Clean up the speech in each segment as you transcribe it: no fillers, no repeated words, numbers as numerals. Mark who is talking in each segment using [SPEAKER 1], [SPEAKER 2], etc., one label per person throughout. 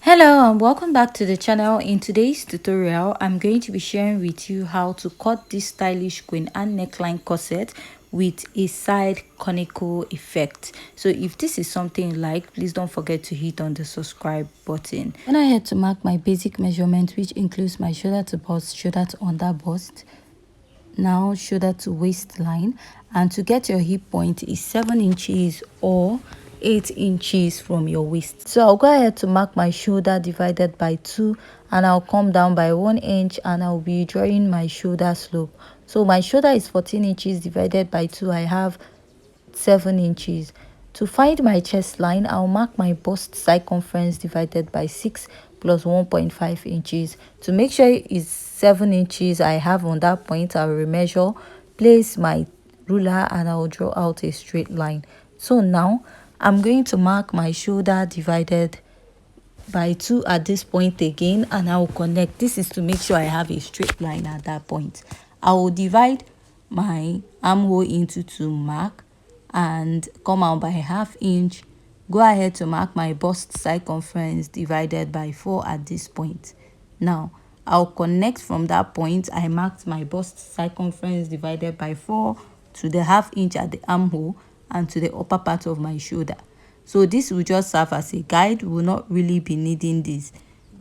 [SPEAKER 1] Hello and welcome back to the channel. In today's tutorial I'm going to be sharing with you how to cut this stylish queen and neckline corset with a side conical effect. So if this is something you like, please don't forget to hit on the subscribe button. When I had to mark my basic measurement, which includes my shoulder to bust, shoulder to under bust, now shoulder to waistline, and to get your hip point is 7 inches or 8 inches from your waist. So I'll go ahead to mark my shoulder divided by 2, and I'll come down by 1 inch, and I'll be drawing my shoulder slope. So my shoulder is 14 inches divided by 2, I have 7 inches. To find my chest line, I'll mark my bust circumference divided by 6 plus 1.5 inches. To make sure it's 7 inches I have on that point, I'll remeasure, place my ruler, and I'll draw out a straight line. So now I'm going to mark my shoulder divided by 2 at this point again, and I will connect. This is to make sure I have a straight line at that point. I will divide my armhole into 2, mark, and come out by ½ inch. Go ahead to mark my bust circumference divided by 4 at this point. Now I'll connect from that point. I marked my bust circumference divided by 4 to the ½ inch at the armhole and to the upper part of my shoulder. So this will just serve as a guide. We will not really be needing this.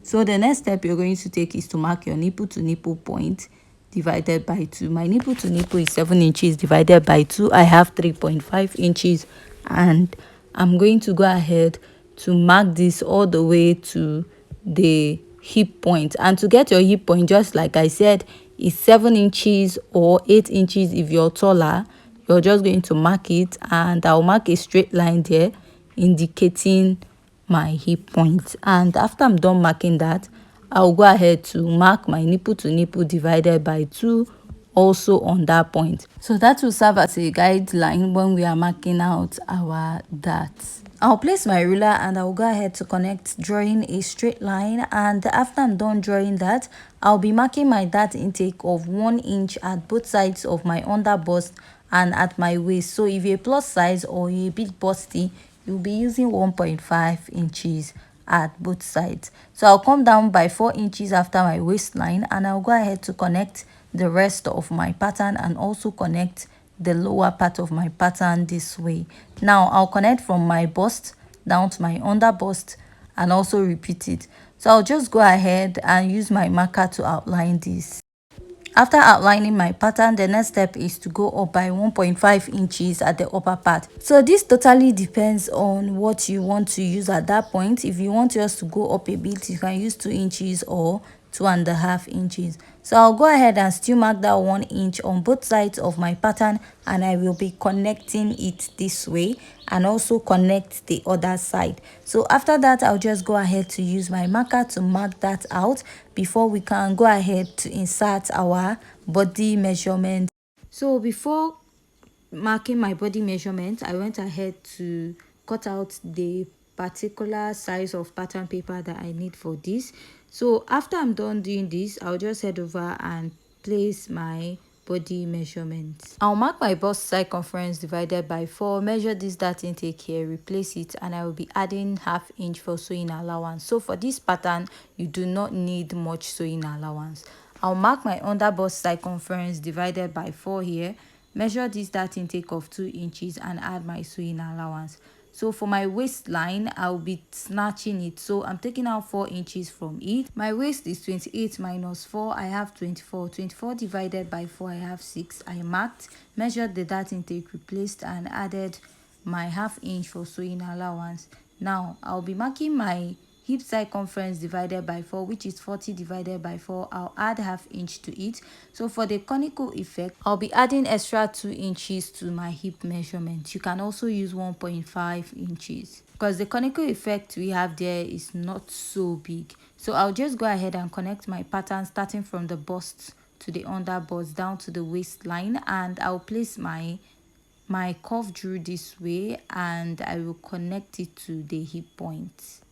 [SPEAKER 1] So the next step you're going to take is to mark your nipple to nipple point divided by 2. My nipple to nipple is 7 inches divided by 2. I have 3.5 inches, and I'm going to go ahead to mark this all the way to the hip point. And to get your hip point, just like I said, is 7 inches or 8 inches. If you're taller, you're just going to mark it, and I'll mark a straight line there indicating my hip point. And after I'm done marking that, I'll go ahead to mark my nipple to nipple divided by 2 also on that point. So that will serve as a guideline when we are marking out our darts. I'll place my ruler and I'll go ahead to connect, drawing a straight line. And after I'm done drawing that, I'll be marking my dart intake of 1 inch at both sides of my under bust and at my waist. So if you're a plus size or you're a bit busty, you'll be using 1.5 inches at both sides. So I'll come down by 4 inches after my waistline, and I'll go ahead to connect the rest of my pattern and also connect the lower part of my pattern this way. Now I'll connect from my bust down to my under bust and also repeat it. So I'll just go ahead and use my marker to outline this. After outlining my pattern, the next step is to go up by 1.5 inches at the upper part. So this totally depends on what you want to use at that point. If you want yours to go up a bit, you can use 2 inches or 2.5 inches. So I'll go ahead and still mark that 1 inch on both sides of my pattern, and I will be connecting it this way and also connect the other side. So after that, I'll just go ahead to use my marker to mark that out before we can go ahead to insert our body measurement. So before marking my body measurement, I went ahead to cut out the particular size of pattern paper that I need for this. So after I'm done doing this, I'll just head over and place my body measurements. I'll mark my bust circumference divided by 4, measure this dart intake here, replace it, and I will be adding ½ inch for sewing allowance. So for this pattern, you do not need much sewing allowance. I'll mark my under bust circumference divided by 4 here, measure this dart intake of 2 inches, and add my sewing allowance. So for my waistline, I'll be snatching it. So I'm taking out 4 inches from it. My waist is 28 minus 4. I have 24. 24 divided by 4, I have 6. I marked, measured the dart intake, replaced, and added my ½ inch for sewing allowance. Now I'll be marking my hip circumference divided by 4, which is 40 divided by 4. I'll add ½ inch to it. So for the conical effect, I'll be adding extra 2 inches to my hip measurement. You can also use 1.5 inches because the conical effect we have there is not so big. So I'll just go ahead and connect my pattern starting from the bust to the under bust down to the waistline, and I'll place my curve drew this way, and I will connect it to the hip point.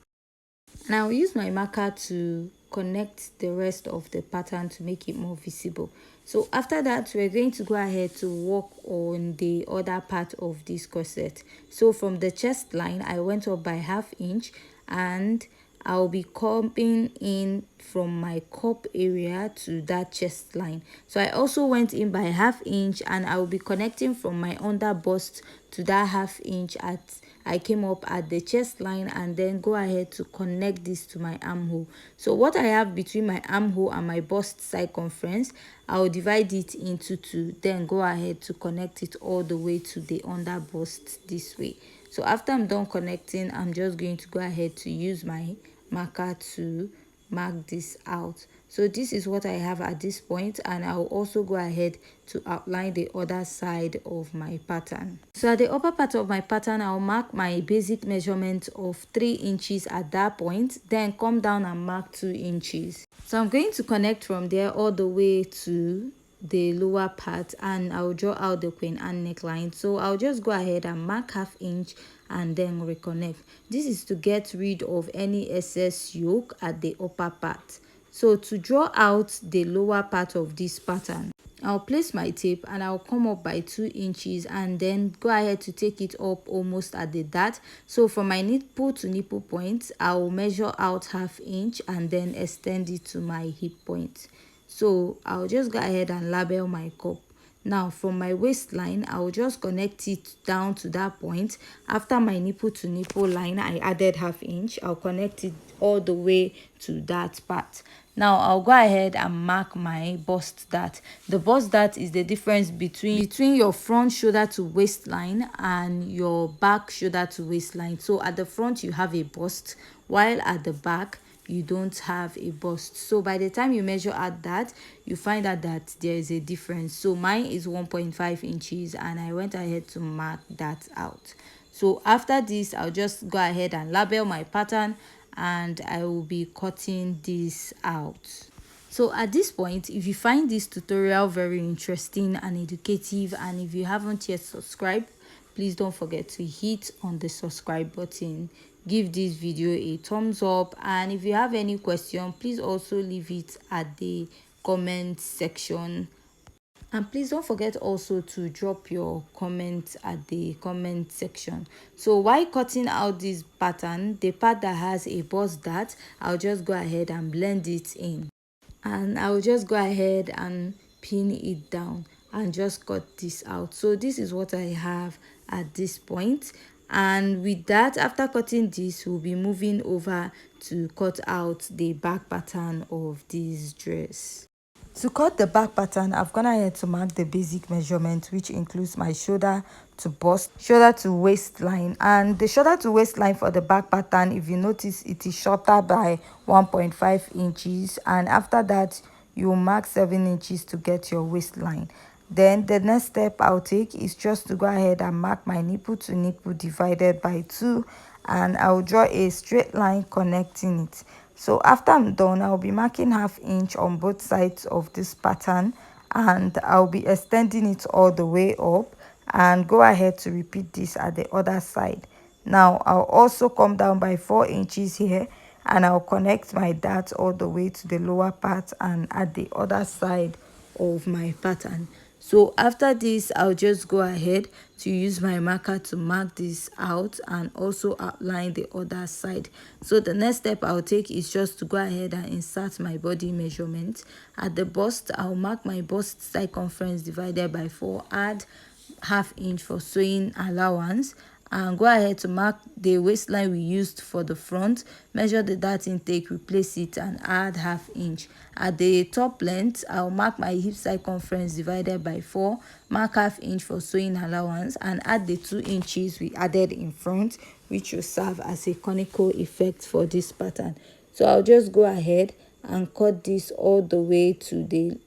[SPEAKER 1] And I'll use my marker to connect the rest of the pattern to make it more visible. So after that, we're going to go ahead to work on the other part of this corset. So from the chest line, I went up by ½ inch, and I'll be coming in from my cup area to that chest line. So I also went in by 1/2 inch, and I will be connecting from my under bust to that 1/2 inch at I came up at the chest line, and then go ahead to connect this to my armhole. So what I have between my armhole and my bust circumference, I will divide it into 2, then go ahead to connect it all the way to the under bust this way. So after I'm done connecting, I'm just going to go ahead to use my marker to mark this out. So this is what I have at this point, and I'll also go ahead to outline the other side of my pattern. So at the upper part of my pattern, I'll mark my basic measurement of 3 inches at that point, then come down and mark 2 inches. So I'm going to connect from there all the way to the lower part, and I'll draw out the Queen Anne neckline. So I'll just go ahead and mark 1/2 inch and then reconnect. This is to get rid of any excess yoke at the upper part. So to draw out the lower part of this pattern, I'll place my tape and I'll come up by 2 inches, and then go ahead to take it up almost at the dart. So from my nipple to nipple point, I'll measure out 1/2 inch and then extend it to my hip point. So I'll just go ahead and label my cup. Now from my waistline, I'll just connect it down to that point. After my nipple to nipple line, I added 1/2 inch. I'll connect it all the way to that part. Now I'll go ahead and mark my bust dart. The bust dart is the difference between your front shoulder to waistline and your back shoulder to waistline. So at the front you have a bust, while at the back you don't have a bust. So by the time you measure out that, you find out that there is a difference. So mine is 1.5 inches, and I went ahead to mark that out. So after this, I'll just go ahead and label my pattern, and I will be cutting this out. So at this point, if you find this tutorial very interesting and educative, and if you haven't yet subscribed, please don't forget to hit on the subscribe button. Give this video a thumbs up, and if you have any question, please also leave it at the comment section. And please don't forget also to drop your comments at the comment section. So while cutting out this pattern, the part that has a bust dart, I'll just go ahead and blend it in. And I'll just go ahead and pin it down and just cut this out. So this is what I have at this point. And with that, after cutting this, we'll be moving over to cut out the back pattern of this dress. To cut the back pattern, I've gone ahead to mark the basic measurement, which includes my shoulder to bust, shoulder to waistline. And the shoulder to waistline for the back pattern, if you notice, it is shorter by 1.5 inches. And after that, you mark 7 inches to get your waistline. Then the next step I'll take is just to go ahead and mark my nipple to nipple divided by 2, and I'll draw a straight line connecting it. So after I'm done, I'll be marking 1/2 inch on both sides of this pattern, and I'll be extending it all the way up, and go ahead to repeat this at the other side. Now I'll also come down by 4 inches here, and I'll connect my dart all the way to the lower part and at the other side of my pattern. So after this, I'll just go ahead to use my marker to mark this out and also outline the other side. So the next step I'll take is just to go ahead and insert my body measurement. At the bust, I'll mark my bust circumference divided by 4, add 1/2 inch for sewing allowance, and go ahead to mark the waistline we used for the front, measure the dart intake, replace it, and add 1/2 inch. At the top length, I'll mark my hip circumference divided by 4, mark 1/2 inch for sewing allowance, and add the 2 inches we added in front, which will serve as a conical effect for this pattern. So I'll just go ahead and cut this all the way to the,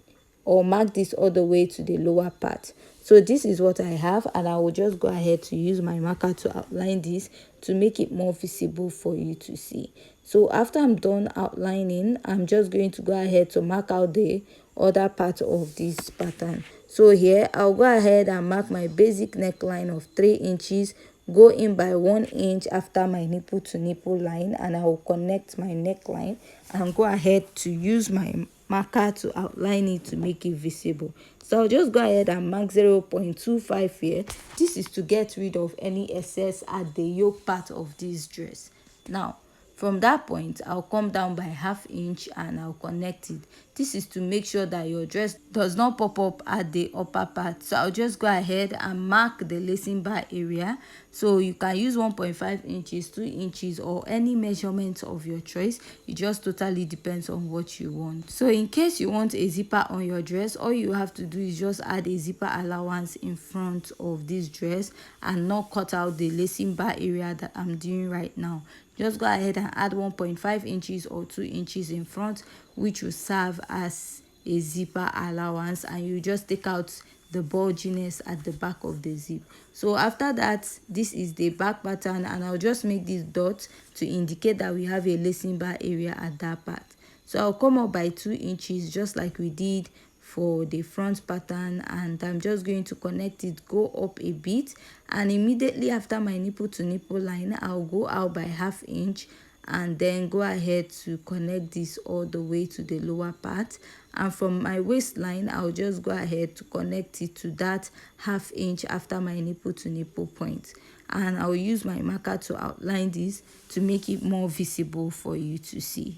[SPEAKER 1] or mark this all the way to the lower part. So this is what I have, and I will just go ahead to use my marker to outline this to make it more visible for you to see. So after I'm done outlining, I'm just going to go ahead to mark out the other part of this pattern. So here I'll go ahead and mark my basic neckline of 3 inches, go in by 1 inch after my nipple to nipple line, and I will connect my neckline and go ahead to use my marker to outline it to make it visible. So I'll just go ahead and mark 0.25 here. This is to get rid of any excess at the yoke part of this dress. Now From that point, I'll come down by 1/2 inch and I'll connect it. This is to make sure that your dress does not pop up at the upper part. So I'll just go ahead and mark the lacing bar area. So you can use 1.5 inches, 2 inches, or any measurement of your choice. It just totally depends on what you want. So in case you want a zipper on your dress, all you have to do is just add a zipper allowance in front of this dress and not cut out the lacing bar area that I'm doing right now. Just go ahead and add 1.5 inches or 2 inches in front, which will serve as a zipper allowance, and you just take out the bulginess at the back of the zip. So after that, this is the back pattern, and I'll just make this dot to indicate that we have a lacing bar area at that part. So I'll come up by 2 inches just like we did for the front pattern, and I'm just going to connect it, go up a bit, and immediately after my nipple to nipple line, I'll go out by 1/2 inch and then go ahead to connect this all the way to the lower part. And from my waistline, I'll just go ahead to connect it to that 1/2 inch after my nipple to nipple point, and I'll use my marker to outline this to make it more visible for you to see.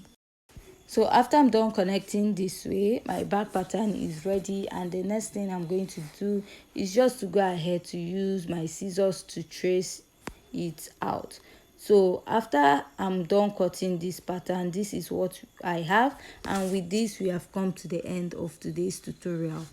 [SPEAKER 1] So after I'm done connecting this way, my back pattern is ready, and the next thing I'm going to do is just to go ahead to use my scissors to trace it out. So after I'm done cutting this pattern, this is what I have, and with this we have come to the end of today's tutorial.